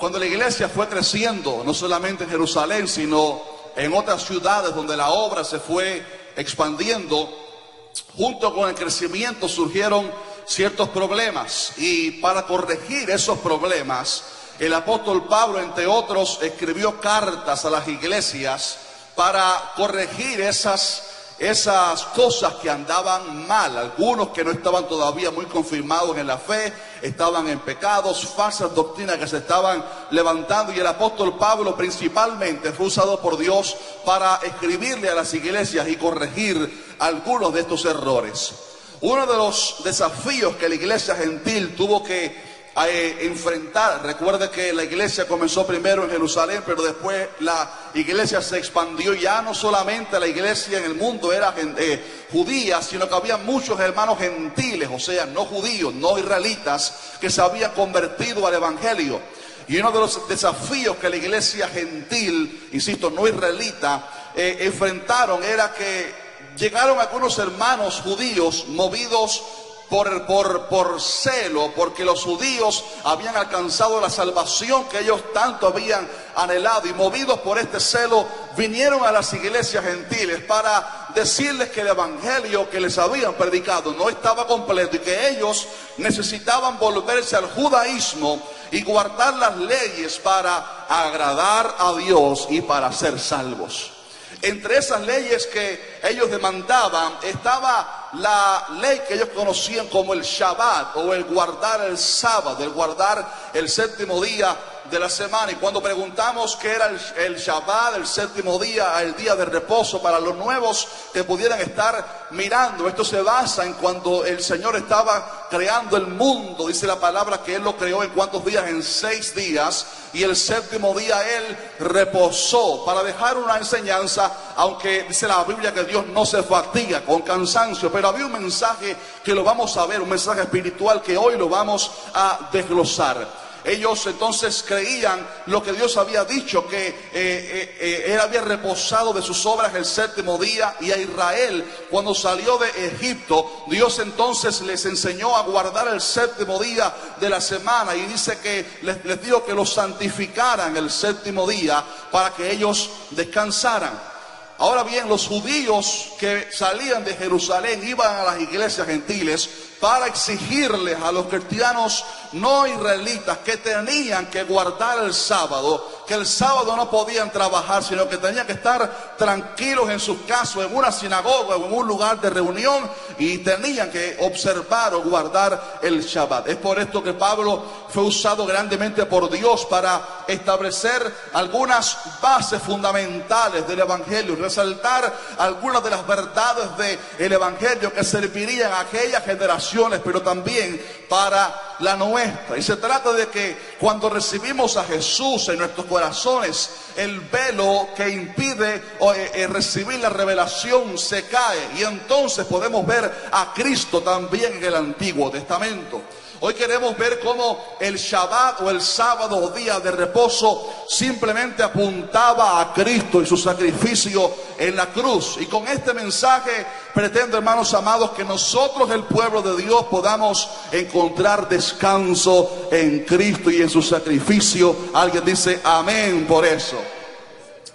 Cuando la iglesia fue creciendo, no solamente en Jerusalén, sino en otras ciudades donde la obra se fue expandiendo, junto con el crecimiento surgieron ciertos problemas, y para corregir esos problemas, el apóstol Pablo, entre otros, escribió cartas a las iglesias para corregir esas cosas que andaban mal. Algunos que no estaban todavía muy confirmados en la fe, estaban en pecados, falsas doctrinas que se estaban levantando, y el apóstol Pablo principalmente fue usado por Dios para escribirle a las iglesias y corregir algunos de estos errores. Uno de los desafíos que la iglesia gentil tuvo que enfrentar, recuerde que la iglesia comenzó primero en Jerusalén, pero después la iglesia se expandió. Ya no solamente la iglesia en el mundo era judía, sino que había muchos hermanos gentiles, o sea, no judíos, no israelitas, que se habían convertido al evangelio. Y uno de los desafíos que la iglesia gentil, insisto, no israelita, enfrentaron era que llegaron algunos hermanos judíos movidos por celo, porque los judíos habían alcanzado la salvación que ellos tanto habían anhelado, y movidos por este celo vinieron a las iglesias gentiles para decirles que el evangelio que les habían predicado no estaba completo y que ellos necesitaban volverse al judaísmo y guardar las leyes para agradar a Dios y para ser salvos. Entre esas leyes que ellos demandaban estaba la ley que ellos conocían como el Shabbat, o el guardar el sábado, el guardar el séptimo día de la semana. Y cuando preguntamos qué era el Shabbat, el séptimo día, el día de reposo, para los nuevos que pudieran estar mirando, esto se basa en cuando el Señor estaba creando el mundo. Dice la palabra que Él lo creó en ¿cuántos días? En 6 días, y el séptimo día Él reposó, para dejar una enseñanza, aunque dice la Biblia que Dios no se fatiga con cansancio, pero había un mensaje que lo vamos a ver, un mensaje espiritual que hoy lo vamos a desglosar. Ellos entonces creían lo que Dios había dicho, que Él había reposado de sus obras el séptimo día, y a Israel, cuando salió de Egipto, Dios entonces les enseñó a guardar el séptimo día de la semana, y dice que les dijo que los santificaran el séptimo día para que ellos descansaran. Ahora bien, los judíos que salían de Jerusalén iban a las iglesias gentiles para exigirles a los cristianos no israelitas que tenían que guardar el sábado, que el sábado no podían trabajar, sino que tenían que estar tranquilos en sus casas, en una sinagoga o en un lugar de reunión, y tenían que observar o guardar el Shabbat. Es por esto que Pablo fue usado grandemente por Dios para establecer algunas bases fundamentales del evangelio, resaltar algunas de las verdades del evangelio que servirían a aquellas generaciones, pero también para la nuestra. Y se trata de que cuando recibimos a Jesús en nuestros corazones, el velo que impide recibir la revelación se cae, y entonces podemos ver a Cristo también en el Antiguo Testamento. Hoy queremos ver cómo el Shabbat, o el sábado o día de reposo, simplemente apuntaba a Cristo y su sacrificio en la cruz. Y con este mensaje pretendo, hermanos amados, que nosotros, el pueblo de Dios, podamos encontrar descanso en Cristo y en su sacrificio. Alguien dice amén por eso.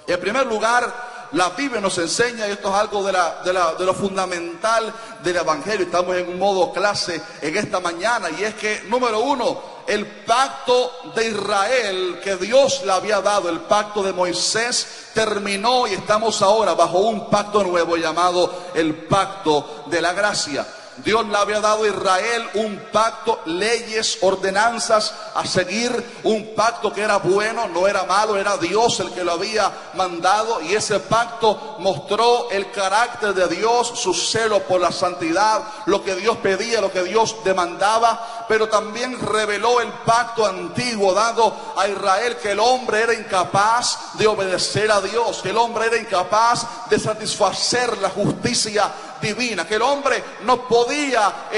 En primer lugar, la Biblia nos enseña, y esto es algo de lo fundamental del evangelio. Estamos en un modo clase en esta mañana, y es que, número uno, el pacto de Israel que Dios le había dado, el pacto de Moisés, terminó, y estamos ahora bajo un pacto nuevo llamado el pacto de la gracia. Dios le había dado a Israel un pacto, leyes, ordenanzas a seguir, un pacto que era bueno, no era malo, era Dios el que lo había mandado, y ese pacto mostró el carácter de Dios, su celo por la santidad, lo que Dios pedía, lo que Dios demandaba, pero también reveló el pacto antiguo dado a Israel, que el hombre era incapaz de obedecer a Dios, que el hombre era incapaz de satisfacer la justicia divina, que el hombre no podía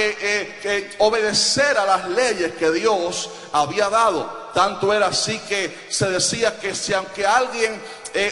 obedecer a las leyes que Dios había dado. Tanto era así que se decía que si aunque alguien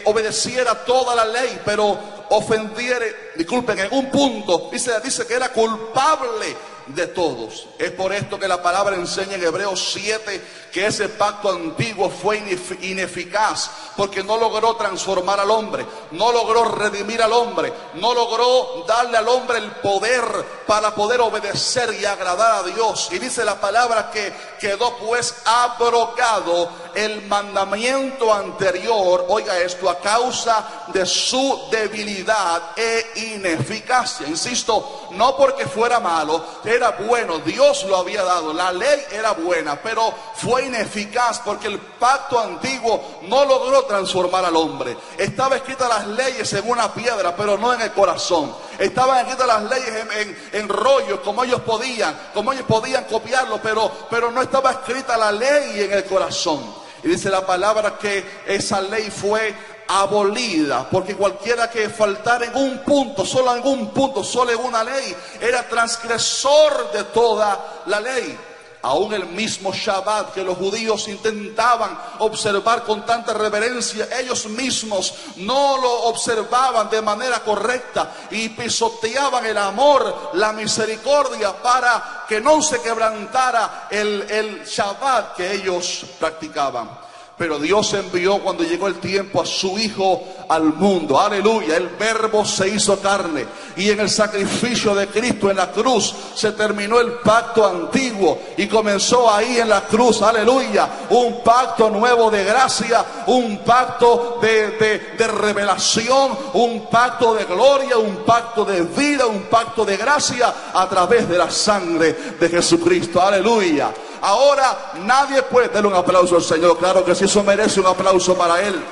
obedeciera toda la ley, pero ofendiere, disculpen, en un punto, dice que era culpable de todos. Es por esto que la palabra enseña en Hebreos 7 que ese pacto antiguo fue ineficaz, porque no logró transformar al hombre, no logró redimir al hombre, no logró darle al hombre el poder para poder obedecer y agradar a Dios. Y dice la palabra que quedó pues abrogado el mandamiento anterior, oiga esto, a causa de su debilidad e ineficacia. Insisto, no porque fuera malo, era bueno, Dios lo había dado, la ley era buena, pero fue ineficaz porque el pacto antiguo no logró transformar al hombre. Estaban escritas las leyes en una piedra, pero no en el corazón. Estaban escritas las leyes en rollos, como ellos podían copiarlo, pero no estaba escrita la ley en el corazón. Y dice la palabra que esa ley fue abolida, porque cualquiera que faltara en un punto, solo en una ley, era transgresor de toda la ley. Aún el mismo Shabbat que los judíos intentaban observar con tanta reverencia, ellos mismos no lo observaban de manera correcta y pisoteaban el amor, la misericordia, para que no se quebrantara el Shabbat que ellos practicaban. Pero Dios envió, cuando llegó el tiempo, a su Hijo al mundo. Aleluya. El Verbo se hizo carne. Y en el sacrificio de Cristo en la cruz se terminó el pacto antiguo. Y comenzó ahí en la cruz, aleluya, un pacto nuevo de gracia, un pacto de revelación, un pacto de gloria, un pacto de vida, un pacto de gracia a través de la sangre de Jesucristo. Aleluya. Ahora nadie puede darle un aplauso al Señor. Claro que sí, eso merece un aplauso para Él.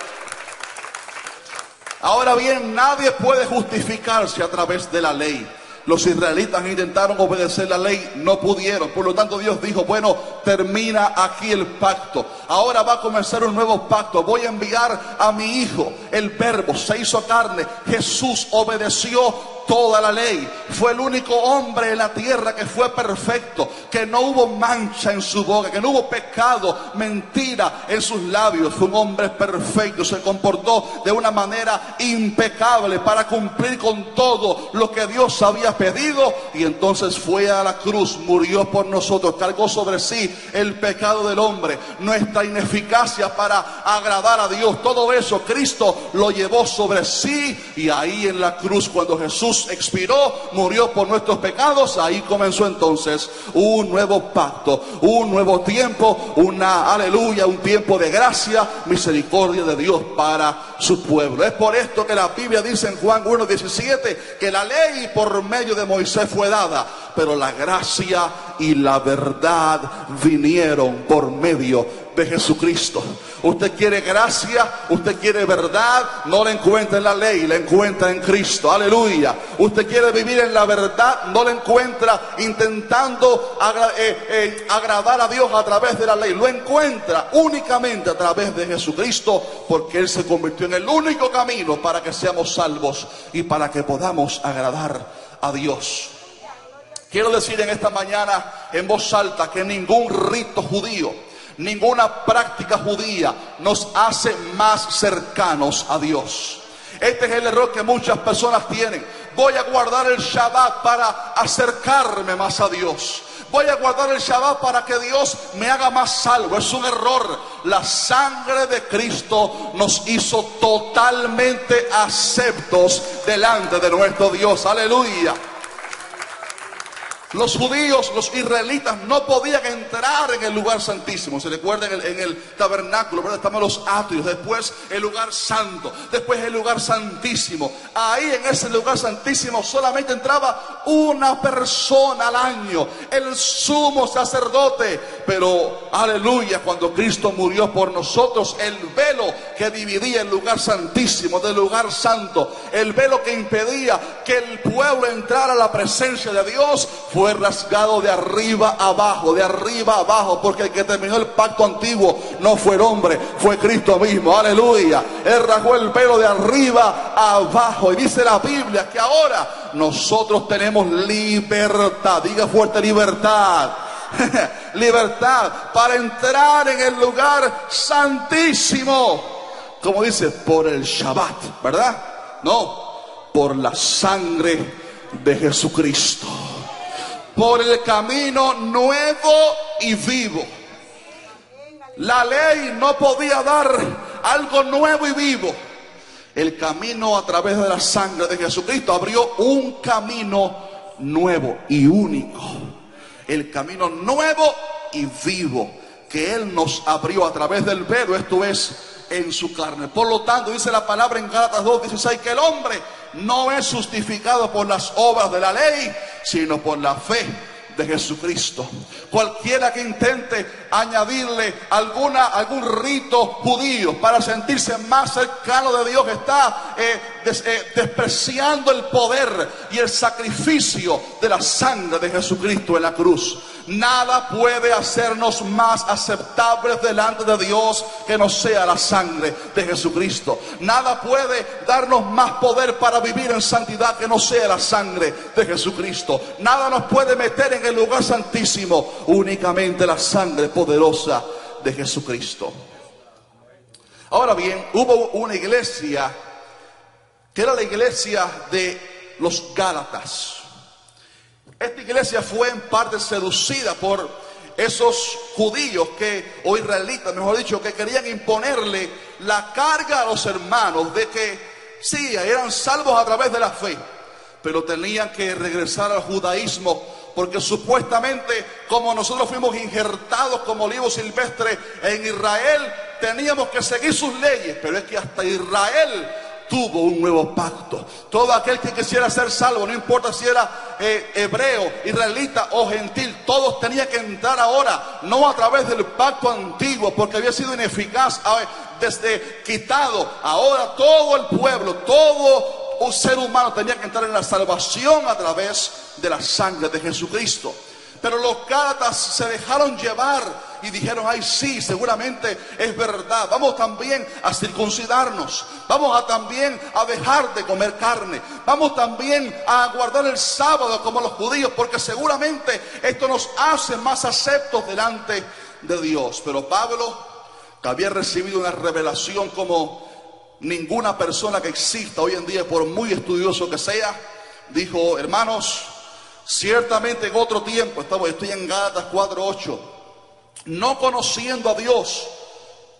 Ahora bien, nadie puede justificarse a través de la ley. Los israelitas intentaron obedecer la ley, no pudieron. Por lo tanto, Dios dijo, bueno, termina aquí el pacto. Ahora va a comenzar un nuevo pacto. Voy a enviar a mi Hijo. El Verbo se hizo carne. Jesús obedeció toda la ley. Fue el único hombre en la tierra que fue perfecto, que no hubo mancha en su boca, que no hubo pecado, mentira en sus labios. Fue un hombre perfecto, se comportó de una manera impecable para cumplir con todo lo que Dios había pedido, y entonces fue a la cruz, murió por nosotros, cargó sobre sí el pecado del hombre, nuestra ineficacia para agradar a Dios. Todo eso Cristo lo llevó sobre sí, y ahí en la cruz, cuando Jesús expiró, murió por nuestros pecados, ahí comenzó entonces un nuevo pacto, un nuevo tiempo, aleluya, un tiempo de gracia, misericordia de Dios para su pueblo. Es por esto que la Biblia dice en Juan 1:17 que la ley por medio de Moisés fue dada, pero la gracia y la verdad vinieron por medio de Jesucristo. Usted quiere gracia, usted quiere verdad, no la encuentra en la ley, la encuentra en Cristo. Aleluya. Usted quiere vivir en la verdad, no la encuentra intentando agradar a Dios a través de la ley, lo encuentra únicamente a través de Jesucristo, porque Él se convirtió en el único camino para que seamos salvos y para que podamos agradar a Dios. Quiero decir en esta mañana en voz alta que ningún rito judío, ninguna práctica judía nos hace más cercanos a Dios. Este es el error que muchas personas tienen. Voy a guardar el Shabbat para acercarme más a Dios. Voy a guardar el Shabbat para que Dios me haga más salvo. Es un error. La sangre de Cristo nos hizo totalmente aceptos delante de nuestro Dios. Aleluya. Los judíos, los israelitas, no podían entrar en el lugar santísimo. Se recuerda en el tabernáculo, ¿verdad? Estaban los atrios, después el lugar santo, después el lugar santísimo. Ahí en ese lugar santísimo solamente entraba una persona al año, el sumo sacerdote. Pero, aleluya, cuando Cristo murió por nosotros, el velo que dividía el lugar santísimo del lugar santo, el velo que impedía que el pueblo entrara a la presencia de Dios, fue rasgado de arriba abajo, porque el que terminó el pacto antiguo no fue el hombre, fue Cristo mismo. Aleluya. Él rasgó el velo de arriba abajo, y dice la Biblia que ahora nosotros tenemos libertad. Diga fuerte: libertad. Libertad para entrar en el lugar santísimo, como dice, por el Shabbat, ¿verdad? No, por la sangre de Jesucristo. por el camino nuevo y vivo. La ley no podía dar algo nuevo y vivo. El camino a través de la sangre de Jesucristo abrió un camino nuevo y único. El camino nuevo y vivo que Él nos abrió a través del velo, esto es, en su carne. Por lo tanto, dice la palabra en Gálatas 2:16, que el hombre no es justificado por las obras de la ley, sino por la fe de Jesucristo. Cualquiera que intente añadirle algún rito judío para sentirse más cercano de Dios está despreciando el poder y el sacrificio de la sangre de Jesucristo en la cruz. Nada puede hacernos más aceptables delante de Dios que no sea la sangre de Jesucristo. Nada puede darnos más poder para vivir en santidad que no sea la sangre de Jesucristo. Nada nos puede meter en el lugar santísimo, únicamente la sangre poderosa de Jesucristo. Ahora bien, hubo una iglesia que era la iglesia de los Gálatas. Esta iglesia fue en parte seducida por esos judíos o israelitas, mejor dicho, que querían imponerle la carga a los hermanos de que sí, eran salvos a través de la fe, pero tenían que regresar al judaísmo, porque supuestamente, como nosotros fuimos injertados como olivo silvestre en Israel, teníamos que seguir sus leyes. Pero es que hasta Israel tuvo un nuevo pacto. Todo aquel que quisiera ser salvo, no importa si era hebreo, israelita o gentil, todos tenían que entrar ahora, no a través del pacto antiguo, porque había sido ineficaz, desde quitado. Ahora todo el pueblo, todo un ser humano tenía que entrar en la salvación a través de la sangre de Jesucristo. Pero los Gálatas se dejaron llevar y dijeron: ay, sí, seguramente es verdad, vamos también a circuncidarnos, vamos también a dejar de comer carne, vamos también a guardar el sábado como los judíos, porque seguramente esto nos hace más aceptos delante de Dios. Pero Pablo, que había recibido una revelación como ninguna persona que exista hoy en día, por muy estudioso que sea, dijo: hermanos, ciertamente en otro tiempo, estoy en Gálatas 4:8, no conociendo a Dios,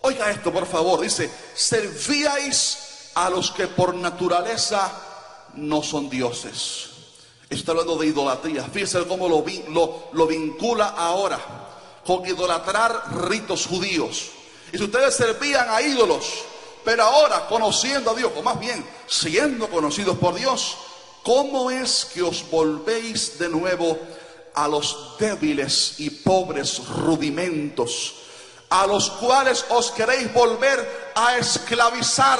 oiga esto por favor, dice: servíais a los que por naturaleza no son dioses. Está hablando de idolatría. Fíjense cómo lo vincula ahora con idolatrar ritos judíos. Y si ustedes servían a ídolos, pero ahora conociendo a Dios, o más bien siendo conocidos por Dios, ¿cómo es que os volvéis de nuevo a los débiles y pobres rudimentos, a los cuales os queréis volver a esclavizar?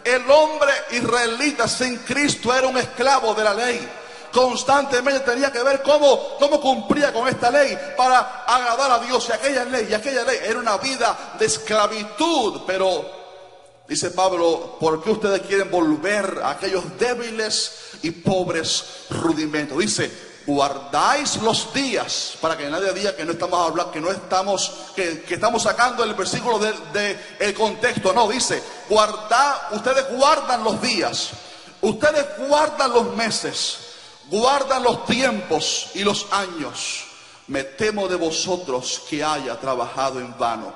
El hombre israelita sin Cristo era un esclavo de la ley. Constantemente tenía que ver cómo cumplía con esta ley para agradar a Dios. Y aquella ley era una vida de esclavitud. Pero dice Pablo: ¿por qué ustedes quieren volver a aquellos débiles y pobres rudimentos? Dice: guardáis los días, para que nadie diga que no estamos hablando, que estamos sacando el versículo del contexto. No, dice: ustedes guardan los días, ustedes guardan los meses, guardan los tiempos y los años. Me temo de vosotros que haya trabajado en vano.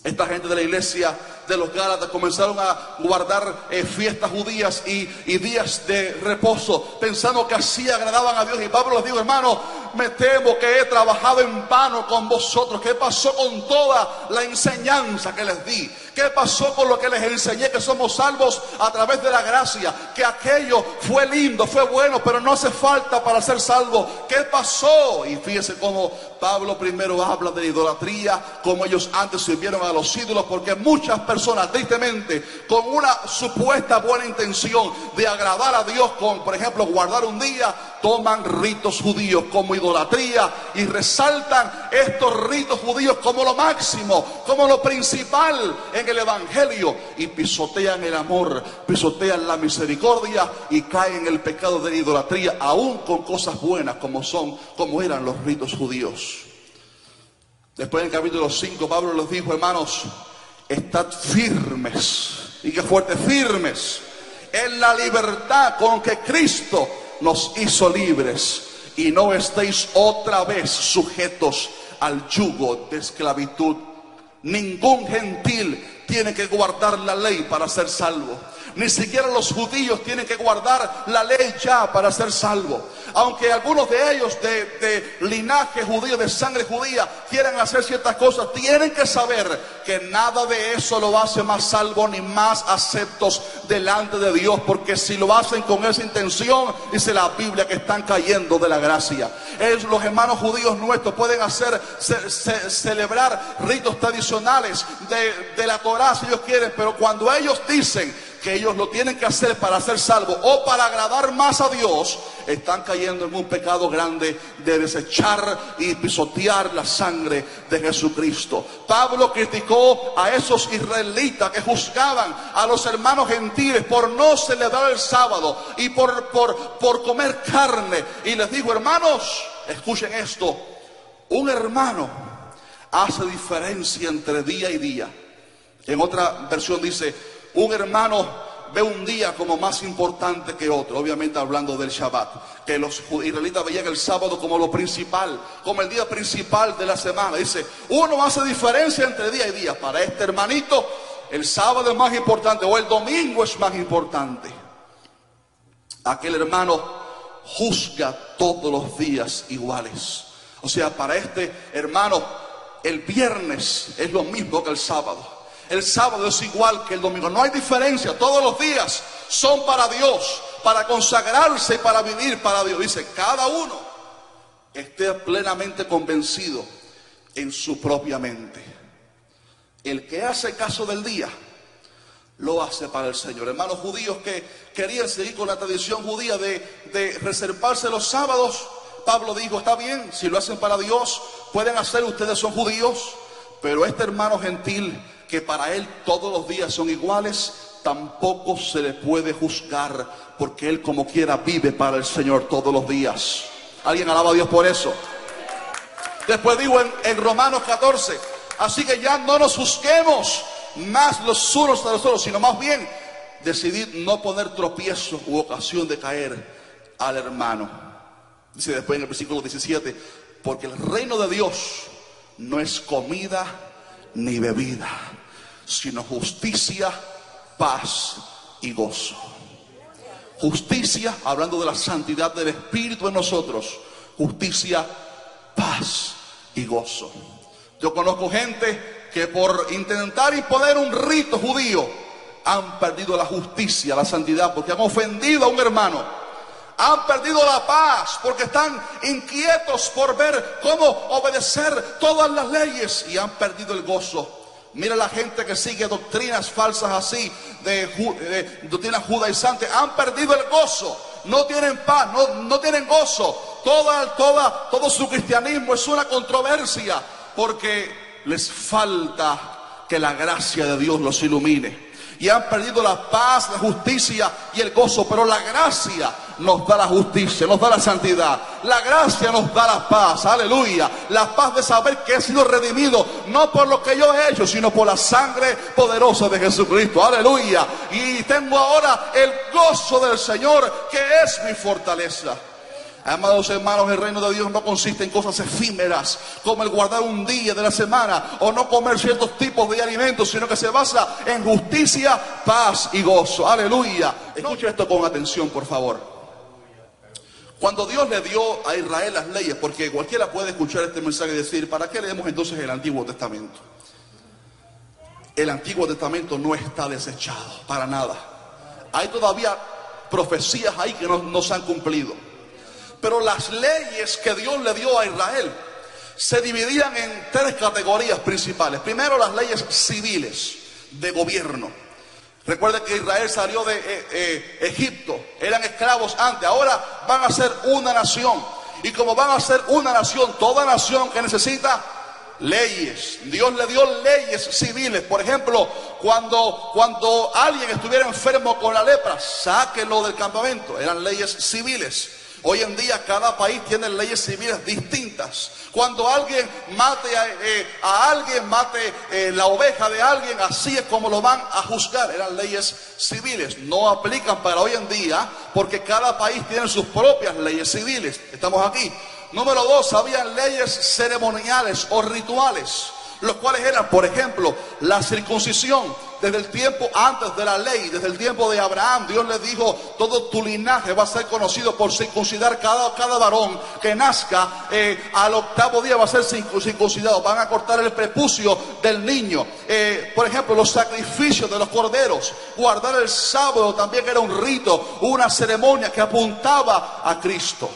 Esta gente de la iglesia de los Gálatas comenzaron a guardar fiestas judías y días de reposo, pensando que así agradaban a Dios. Y Pablo les dijo: hermano, me temo que he trabajado en vano con vosotros. ¿Qué pasó con toda la enseñanza que les di? ¿Qué pasó con lo que les enseñé, que somos salvos a través de la gracia? Que aquello fue lindo, fue bueno, pero no hace falta para ser salvo. ¿Qué pasó? Y fíjense cómo Pablo primero habla de la idolatría, como ellos antes sirvieron a los ídolos, porque muchas personas, tristemente, con una supuesta buena intención de agradar a Dios, con, por ejemplo, guardar un día, toman ritos judíos como idolatría y resaltan estos ritos judíos como lo máximo, como lo principal en el evangelio, y pisotean el amor, pisotean la misericordia y caen en el pecado de la idolatría, aún con cosas buenas como eran los ritos judíos. Después, en el capítulo 5, Pablo les dijo: hermanos, estad firmes, y que fuerte, firmes en la libertad con que Cristo nos hizo libres, y no estéis otra vez sujetos al yugo de esclavitud. Ningún gentil tiene que guardar la ley para ser salvo. Ni siquiera los judíos tienen que guardar la ley ya para ser salvos. Aunque algunos de ellos de linaje judío, de sangre judía, quieran hacer ciertas cosas, tienen que saber que nada de eso lo hace más salvo ni más aceptos delante de Dios. Porque si lo hacen con esa intención, dice la Biblia que están cayendo de la gracia. Los hermanos judíos nuestros pueden celebrar ritos tradicionales de la Torá si ellos quieren, pero cuando ellos dicen que ellos lo tienen que hacer para ser salvos o para agradar más a Dios, están cayendo en un pecado grande de desechar y pisotear la sangre de Jesucristo. Pablo criticó a esos israelitas que juzgaban a los hermanos gentiles por no celebrar el sábado y por comer carne, y les dijo: hermanos, escuchen esto, un hermano hace diferencia entre día y día. En otra versión dice: un hermano ve un día como más importante que otro. Obviamente hablando del Shabbat, que los israelitas veían el sábado como lo principal, como el día principal de la semana. Dice: uno hace diferencia entre día y día. Para este hermanito el sábado es más importante, o el domingo es más importante. Aquel hermano juzga todos los días iguales. O sea, para este hermano el viernes es lo mismo que el sábado. El sábado es igual que el domingo. No hay diferencia. Todos los días son para Dios, para consagrarse y para vivir para Dios. Dice: cada uno esté plenamente convencido en su propia mente. El que hace caso del día lo hace para el Señor. Hermanos judíos que querían seguir con la tradición judía de reservarse los sábados, Pablo dijo: está bien, si lo hacen para Dios, pueden hacerlo, ustedes son judíos. Pero este hermano gentil, que para él todos los días son iguales, tampoco se le puede juzgar, porque él como quiera vive para el Señor todos los días. ¿Alguien alaba a Dios por eso? Después digo en Romanos 14: así que ya no nos juzguemos más los unos a los otros, sino más bien decidid no poner tropiezo u ocasión de caer al hermano. Dice después en el versículo 17: porque el reino de Dios no es comida ni bebida, sino justicia, paz y gozo. Justicia, hablando de la santidad del Espíritu en nosotros. Justicia, paz y gozo. Yo conozco gente que por intentar imponer un rito judío han perdido la justicia, la santidad, porque han ofendido a un hermano. Han perdido la paz porque están inquietos por ver cómo obedecer todas las leyes, y han perdido el gozo. Mira la gente que sigue doctrinas falsas así, de doctrinas judaizantes. Han perdido el gozo, no tienen paz, no tienen gozo. Todo su cristianismo es una controversia, porque les falta que la gracia de Dios los ilumine. Y han perdido la paz, la justicia y el gozo. Pero la gracia nos da la justicia, nos da la santidad. La gracia nos da la paz, aleluya. La paz de saber que he sido redimido, no por lo que yo he hecho, sino por la sangre poderosa de Jesucristo, aleluya. Y tengo ahora el gozo del Señor, que es mi fortaleza. Amados hermanos, el reino de Dios no consiste en cosas efímeras, como el guardar un día de la semana o no comer ciertos tipos de alimentos, sino que se basa en justicia, paz y gozo. Aleluya. Escucha esto con atención, por favor. Cuando Dios le dio a Israel las leyes, porque cualquiera puede escuchar este mensaje y decir: ¿para qué leemos entonces el Antiguo Testamento? El Antiguo Testamento no está desechado, para nada. Hay todavía profecías ahí que no se han cumplido. Pero las leyes que Dios le dio a Israel se dividían en tres categorías principales. Primero, las leyes civiles de gobierno. Recuerden que Israel salió de Egipto, eran esclavos antes, ahora van a ser una nación. Y como van a ser una nación, toda nación que necesita leyes, Dios le dio leyes civiles. Por ejemplo, cuando alguien estuviera enfermo con la lepra, sáquenlo del campamento. Eran leyes civiles. Hoy en día cada país tiene leyes civiles distintas. Cuando alguien mate a alguien, mate la oveja de alguien, así es como lo van a juzgar. Eran leyes civiles, no aplican para hoy en día porque cada país tiene sus propias leyes civiles. Estamos aquí. Número 2, habían leyes ceremoniales o rituales, los cuales eran, por ejemplo, la circuncisión. Desde el tiempo antes de la ley, desde el tiempo de Abraham, Dios le dijo: todo tu linaje va a ser conocido por circuncidar cada varón que nazca. Al octavo día va a ser circuncidado. Van a cortar el prepucio del niño. Por ejemplo, los sacrificios de los corderos. Guardar el sábado también era un rito, una ceremonia que apuntaba a Cristo.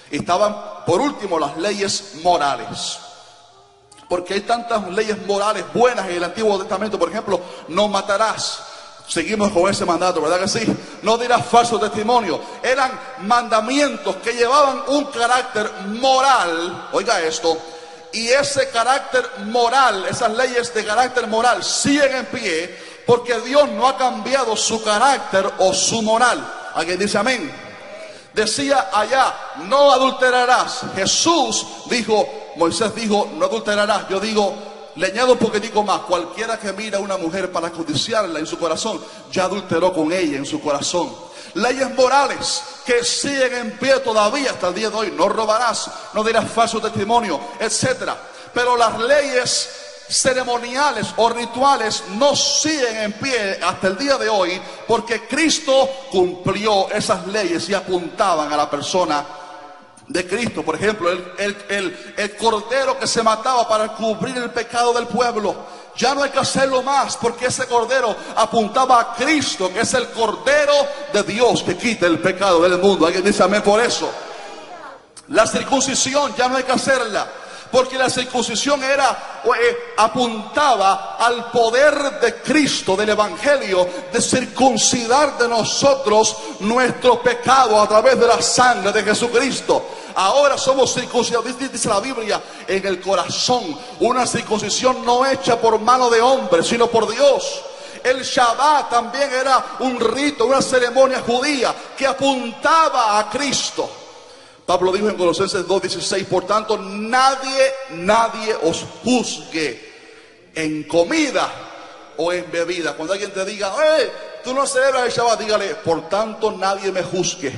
Estaban, por último, las leyes morales. Porque hay tantas leyes morales buenas en el Antiguo Testamento. Por ejemplo, no matarás. Seguimos con ese mandato, ¿verdad que sí? No dirás falso testimonio. Eran mandamientos que llevaban un carácter moral. Oiga esto. Y ese carácter moral, esas leyes de carácter moral siguen en pie porque Dios no ha cambiado su carácter o su moral. ¿Alguien dice amén? Decía allá: no adulterarás. Jesús dijo, Moisés dijo, no adulterarás. Yo digo, le añado un poquitico más: cualquiera que mira a una mujer para codiciarla en su corazón, ya adulteró con ella en su corazón. Leyes morales que siguen en pie todavía hasta el día de hoy: no robarás, no dirás falso testimonio, etc. Pero las leyes ceremoniales o rituales no siguen en pie hasta el día de hoy, porque Cristo cumplió esas leyes y apuntaban a la persona de Cristo. Por ejemplo, el cordero que se mataba para cubrir el pecado del pueblo, ya no hay que hacerlo más, porque ese cordero apuntaba a Cristo, que es el cordero de Dios que quita el pecado del mundo. ¿Alguien dice amén por eso? La circuncisión ya no hay que hacerla, porque la circuncisión apuntaba al poder de Cristo, del Evangelio, de circuncidar de nosotros nuestro pecado a través de la sangre de Jesucristo. Ahora somos circuncidados, dice la Biblia, en el corazón. Una circuncisión no hecha por mano de hombre, sino por Dios. El Shabbat también era un rito, una ceremonia judía que apuntaba a Cristo. Pablo dijo en Colosenses 2:16: por tanto, nadie os juzgue en comida o en bebida. Cuando alguien te diga: tú no celebras el Shabbat, dígale: por tanto, nadie me juzgue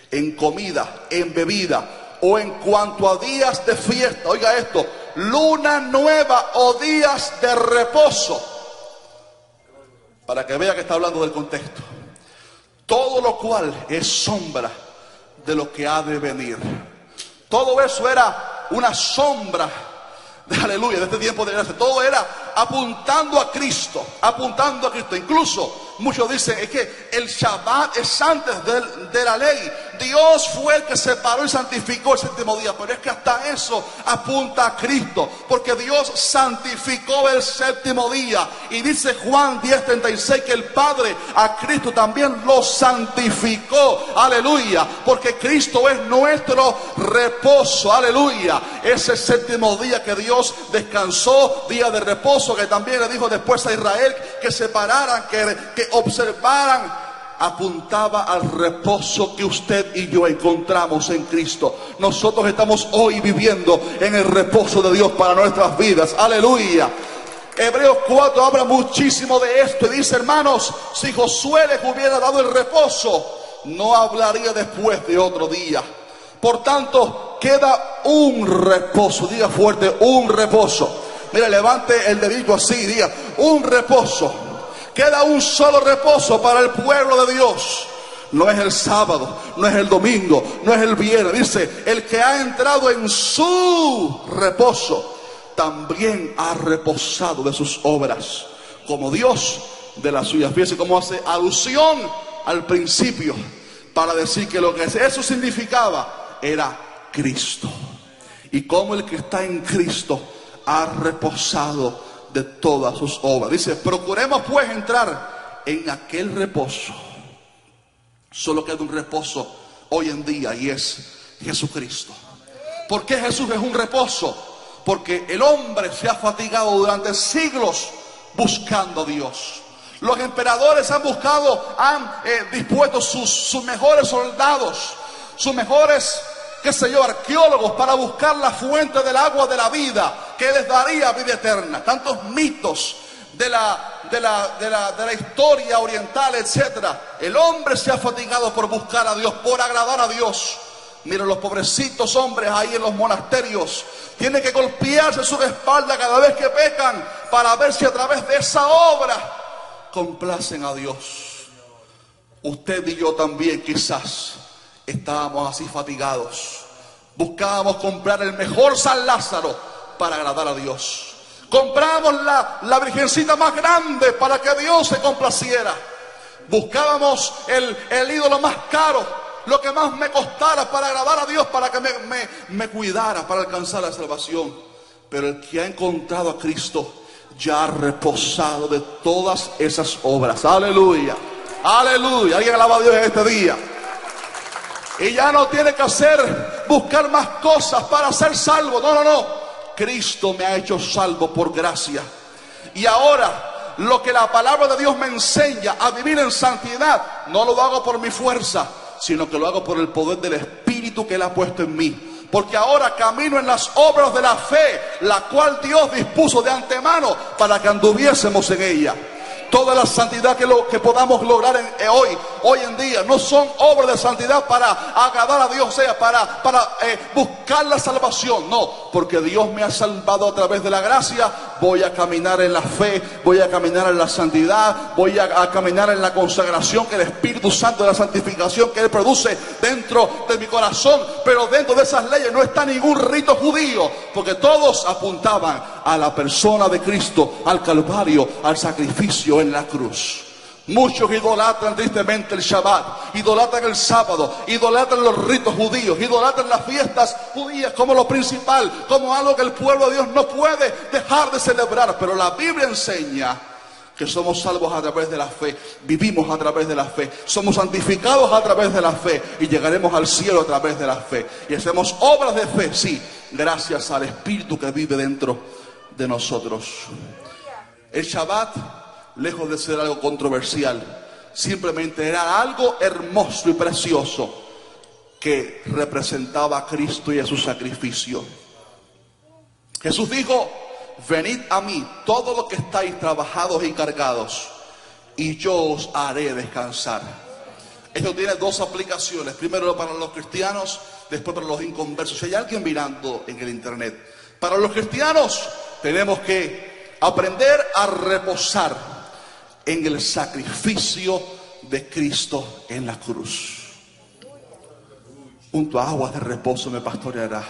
en comida, en bebida o en cuanto a días de fiesta. Oiga esto: luna nueva o días de reposo. Para que vea que está hablando del contexto. Todo lo cual es sombra de lo que ha de venir. Todo eso era una sombra de aleluya, de este tiempo de gracia. Todo era apuntando a Cristo, apuntando a Cristo. Incluso muchos dicen: es que el Shabbat es antes de la ley. Dios fue el que separó y santificó el séptimo día, pero es que hasta eso apunta a Cristo, porque Dios santificó el séptimo día. Y dice Juan 10:36 que el Padre a Cristo también lo santificó, aleluya, porque Cristo es nuestro reposo, aleluya. Ese séptimo día que Dios descansó, día de reposo, que también le dijo después a Israel que separaran, que observaran, apuntaba al reposo que usted y yo encontramos en Cristo. Nosotros estamos hoy viviendo en el reposo de Dios para nuestras vidas, aleluya. Hebreos 4 habla muchísimo de esto y dice: hermanos, si Josué les hubiera dado el reposo, no hablaría después de otro día. Por tanto, queda un reposo. Diga fuerte: un reposo. Mira, levante el dedito así y diga: un reposo. Queda un solo reposo para el pueblo de Dios. No es el sábado, no es el domingo, no es el viernes. Dice: el que ha entrado en su reposo también ha reposado de sus obras, como Dios de las suyas. Fíjese cómo hace alusión al principio para decir que lo que eso significaba era Cristo. Y como el que está en Cristo ha reposado de todas sus obras. Dice: procuremos pues entrar en aquel reposo. Solo queda un reposo hoy en día, y es Jesucristo. ¿Por qué Jesús es un reposo? Porque el hombre se ha fatigado durante siglos buscando a Dios. Los emperadores han dispuesto sus mejores soldados, sus mejores, qué sé yo, arqueólogos para buscar la fuente del agua de la vida que les daría vida eterna. Tantos mitos de la historia oriental, etcétera. El hombre se ha fatigado por buscar a Dios, por agradar a Dios. Miren, los pobrecitos hombres ahí en los monasterios tienen que golpearse su espalda cada vez que pecan para ver si a través de esa obra complacen a Dios. Usted y yo también quizás estábamos así fatigados. Buscábamos comprar el mejor San Lázaro para agradar a Dios. Comprábamos la virgencita más grande para que Dios se complaciera. Buscábamos el ídolo más caro, lo que más me costara para agradar a Dios, para que me cuidara, para alcanzar la salvación. Pero el que ha encontrado a Cristo ya ha reposado de todas esas obras. Aleluya, aleluya. Alguien alaba a Dios en este día. Y ya no tiene que buscar más cosas para ser salvo. No, no, no. Cristo me ha hecho salvo por gracia. Y ahora lo que la palabra de Dios me enseña a vivir en santidad, no lo hago por mi fuerza, sino que lo hago por el poder del Espíritu que Él ha puesto en mí. Porque ahora camino en las obras de la fe, la cual Dios dispuso de antemano para que anduviésemos en ella. Toda la santidad que podamos lograr hoy en día no son obras de santidad para agradar a Dios, o sea, para buscar la salvación. No, porque Dios me ha salvado a través de la gracia. Voy a caminar en la fe, voy a caminar en la santidad, voy a caminar en la consagración que el Espíritu Santo, de la santificación que Él produce dentro de mi corazón. Pero dentro de esas leyes no está ningún rito judío, porque todos apuntaban a la persona de Cristo, al Calvario, al sacrificio en la cruz. Muchos idolatran tristemente el Shabbat, idolatran el sábado, idolatran los ritos judíos, idolatran las fiestas judías como lo principal, como algo que el pueblo de Dios no puede dejar de celebrar. Pero la Biblia enseña que somos salvos a través de la fe, vivimos a través de la fe, somos santificados a través de la fe y llegaremos al cielo a través de la fe. Y hacemos obras de fe, sí, gracias al Espíritu que vive dentro de nosotros. El Shabbat, lejos de ser algo controversial, simplemente era algo hermoso y precioso que representaba a Cristo y a su sacrificio. Jesús dijo: venid a mí todos los que estáis trabajados y cargados, y yo os haré descansar. Esto tiene dos aplicaciones: primero para los cristianos, después para los inconversos. Si hay alguien mirando en el internet, para los cristianos tenemos que aprender a reposar en el sacrificio de Cristo en la cruz. Junto a aguas de reposo me pastoreará.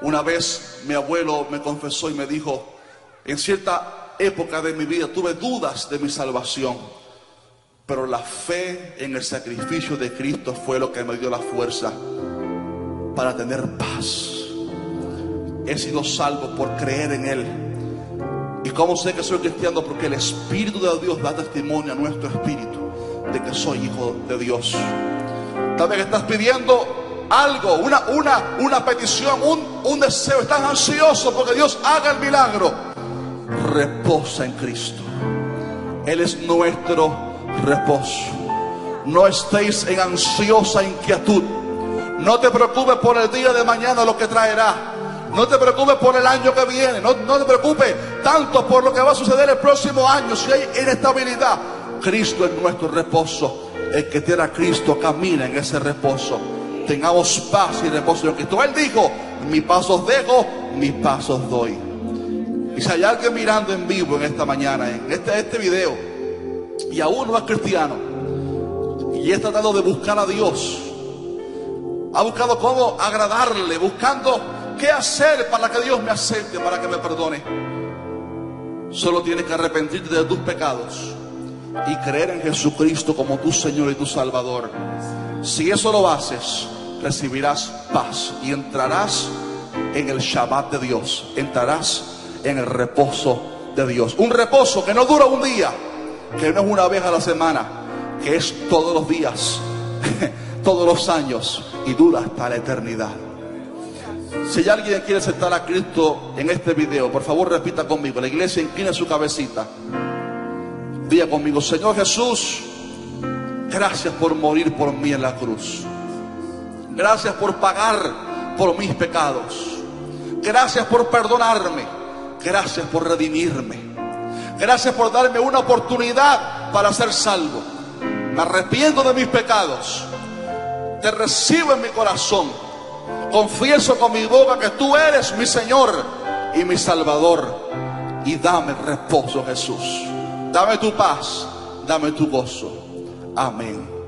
Una vez mi abuelo me confesó y me dijo: en cierta época de mi vida tuve dudas de mi salvación, pero la fe en el sacrificio de Cristo fue lo que me dio la fuerza para tener paz. He sido salvo por creer en Él. ¿Y cómo sé que soy cristiano? Porque el Espíritu de Dios da testimonio a nuestro espíritu de que soy hijo de Dios. Tal vez estás pidiendo algo, una petición, un deseo, estás ansioso porque Dios haga el milagro. Reposa en Cristo. Él es nuestro reposo. No estéis en ansiosa inquietud. No te preocupes por el día de mañana, lo que traerá. No te preocupes por el año que viene. No te preocupes tanto por lo que va a suceder el próximo año. Si hay inestabilidad, Cristo es nuestro reposo. El que tiene a Cristo camina en ese reposo. Tengamos paz y reposo en Cristo. Él dijo: mi paz os dejo, mi paz os doy. Y si hay alguien mirando en vivo en esta mañana, en este video, y aún no es cristiano, y está tratando de buscar a Dios, ha buscado cómo agradarle, buscando qué hacer para que Dios me acepte, para que me perdone, solo tienes que arrepentirte de tus pecados y creer en Jesucristo como tu Señor y tu Salvador. Si eso lo haces, recibirás paz y entrarás en el Shabbat de Dios, entrarás en el reposo de Dios. Un reposo que no dura un día, que no es una vez a la semana, que es todos los días, todos los años, y dura hasta la eternidad. Si alguien quiere aceptar a Cristo en este video, por favor repita conmigo. La iglesia inclina su cabecita. Diga conmigo: Señor Jesús, gracias por morir por mí en la cruz. Gracias por pagar por mis pecados. Gracias por perdonarme. Gracias por redimirme. Gracias por darme una oportunidad para ser salvo. Me arrepiento de mis pecados. Te recibo en mi corazón. Confieso con mi boca que tú eres mi Señor y mi Salvador. Y dame reposo, Jesús. Dame tu paz, dame tu gozo. Amén.